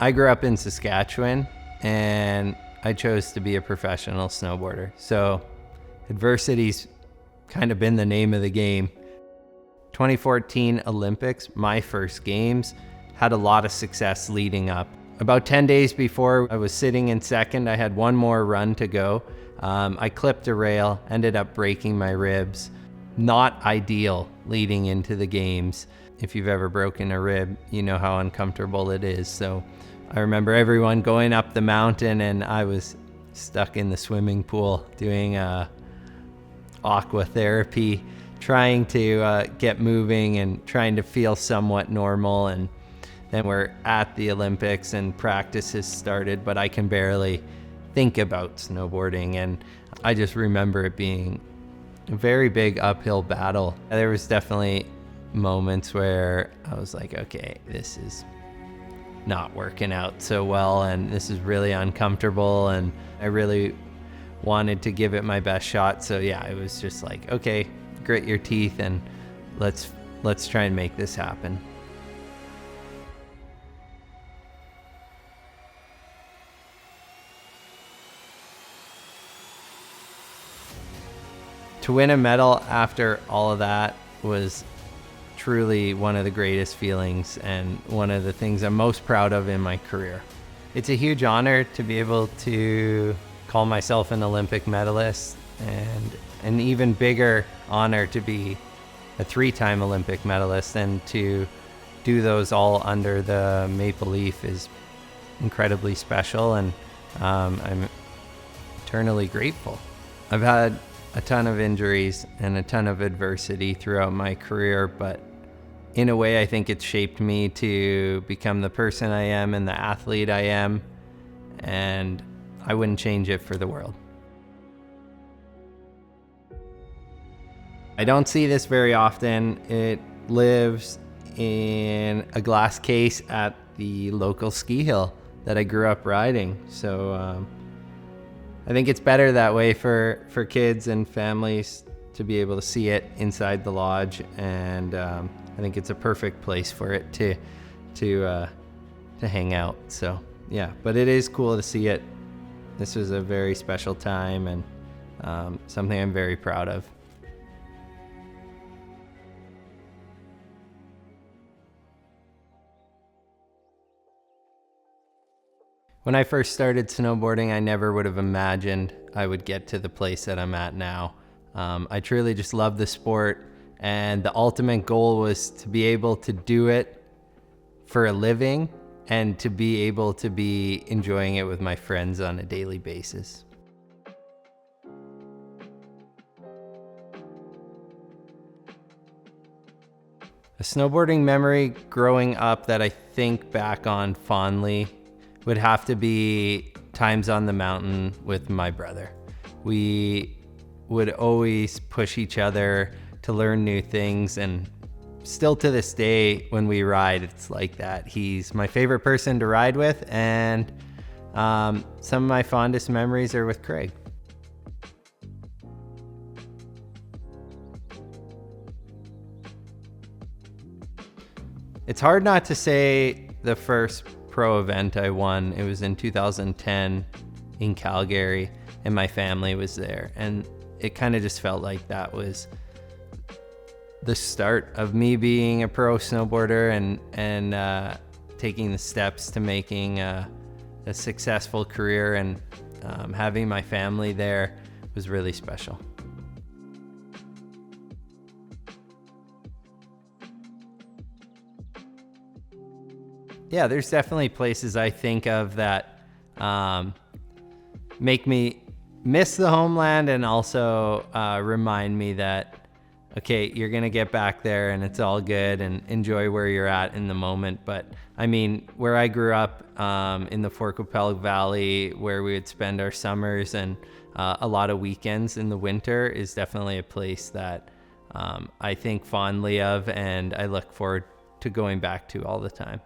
I grew up in Saskatchewan and I chose to be a professional snowboarder. So adversity's kind of been the name of the game. 2014 Olympics, my first games, had a lot of success leading up. About 10 days before I was sitting in second, I had one more run to go. I clipped a rail, ended up breaking my ribs. Not ideal leading into the games. If you've ever broken a rib, you know how uncomfortable it is. So I remember everyone going up the mountain and I was stuck in the swimming pool doing aqua therapy, trying to get moving and trying to feel somewhat normal. And then we're at the Olympics and practice has started, but I can barely think about snowboarding. And I just remember it being a very big uphill battle. There was definitely moments where I was like, okay, this is not working out so well and this is really uncomfortable, and I really wanted to give it my best shot. So yeah, it was just like, okay, grit your teeth and let's try and make this happen. To win a medal after all of that was truly one of the greatest feelings and one of the things I'm most proud of in my career. It's a huge honor to be able to call myself an Olympic medalist, and an even bigger honor to be a 3-time Olympic medalist, and to do those all under the maple leaf is incredibly special, and I'm eternally grateful. I've had a ton of injuries and a ton of adversity throughout my career, but in a way I think it's shaped me to become the person I am and the athlete I am, and I wouldn't change it for the world. I don't see this very often. It lives in a glass case at the local ski hill that I grew up riding. So I think it's better that way for kids and families to be able to see it inside the lodge, and I think it's a perfect place for it to hang out. So yeah, but it is cool to see it. This was a very special time and something I'm very proud of. When I first started snowboarding, I never would have imagined I would get to the place that I'm at now. I truly just love the sport, and the ultimate goal was to be able to do it for a living and to be able to be enjoying it with my friends on a daily basis. A snowboarding memory growing up that I think back on fondly would have to be times on the mountain with my brother. We would always push each other to learn new things, and still to this day when we ride, it's like that. He's my favorite person to ride with, and some of my fondest memories are with Craig. It's hard not to say the first pro event I won. It was in 2010 in Calgary, and my family was there, and it kind of just felt like that was the start of me being a pro snowboarder and taking the steps to making a successful career, and having my family there was really special. Yeah, there's definitely places I think of that make me miss the homeland, and also remind me that, okay, you're gonna get back there and it's all good, and enjoy where you're at in the moment. But I mean, where I grew up in the Fort Qu'Appelle Valley, where we would spend our summers and a lot of weekends in the winter, is definitely a place that I think fondly of, and I look forward to going back to all the time.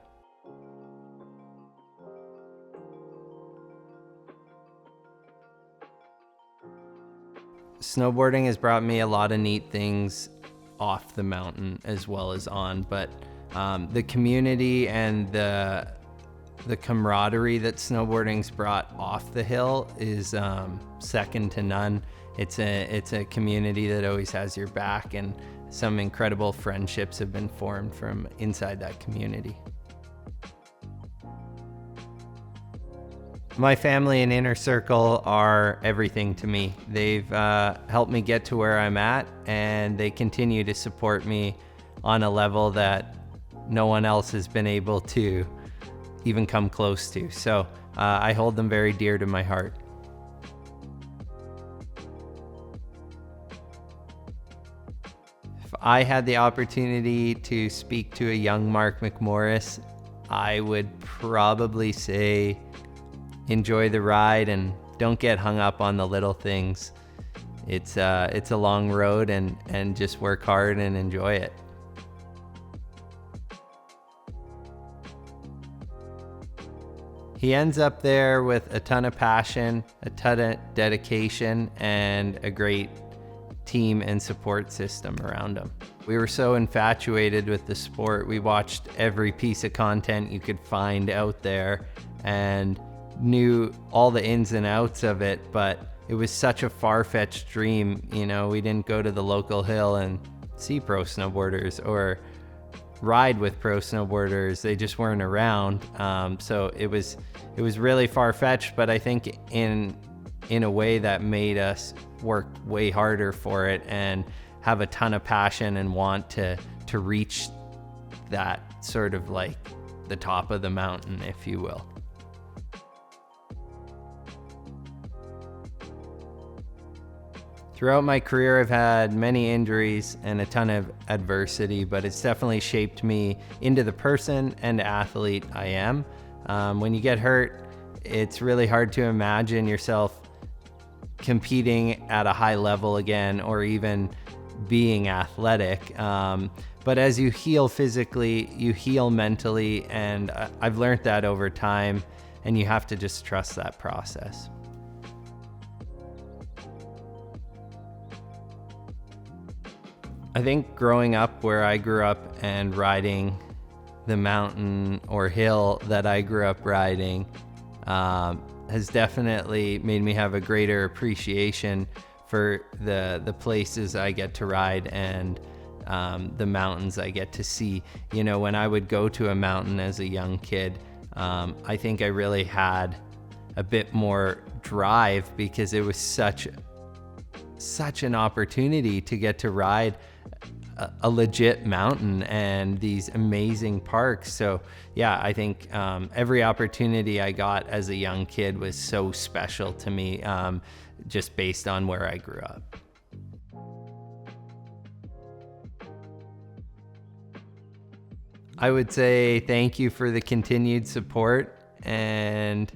Snowboarding has brought me a lot of neat things off the mountain as well as on, but the community and the the camaraderie that snowboarding's brought off the hill is second to none. It's a community that always has your back, and some incredible friendships have been formed from inside that community. My family and inner circle are everything to me. They've helped me get to where I'm at, and they continue to support me on a level that no one else has been able to even come close to. So I hold them very dear to my heart. If I had the opportunity to speak to a young Mark McMorris, I would probably say, enjoy the ride and don't get hung up on the little things. It's a long road, and just work hard and enjoy it. He ends up there with a ton of passion, a ton of dedication, and a great team and support system around him. We were so infatuated with the sport. We watched every piece of content you could find out there and knew all the ins and outs of it, but it was such a far-fetched dream. You know, we didn't go to the local hill and see pro snowboarders or ride with pro snowboarders. They just weren't around. So it was really far-fetched, but I think in a way that made us work way harder for it and have a ton of passion and want to reach that sort of like the top of the mountain, if you will. Throughout my career, I've had many injuries and a ton of adversity, but it's definitely shaped me into the person and athlete I am. When you get hurt, it's really hard to imagine yourself competing at a high level again, or even being athletic. But as you heal physically, you heal mentally, and I've learned that over time, and you have to just trust that process. I think growing up where I grew up and riding the mountain or hill that I grew up riding has definitely made me have a greater appreciation for the places I get to ride and the mountains I get to see. You know, when I would go to a mountain as a young kid, I think I really had a bit more drive because it was such an opportunity to get to ride a legit mountain and these amazing parks. So yeah, I think every opportunity I got as a young kid was so special to me, just based on where I grew up. I would say thank you for the continued support, and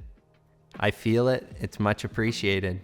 I feel it. It's much appreciated.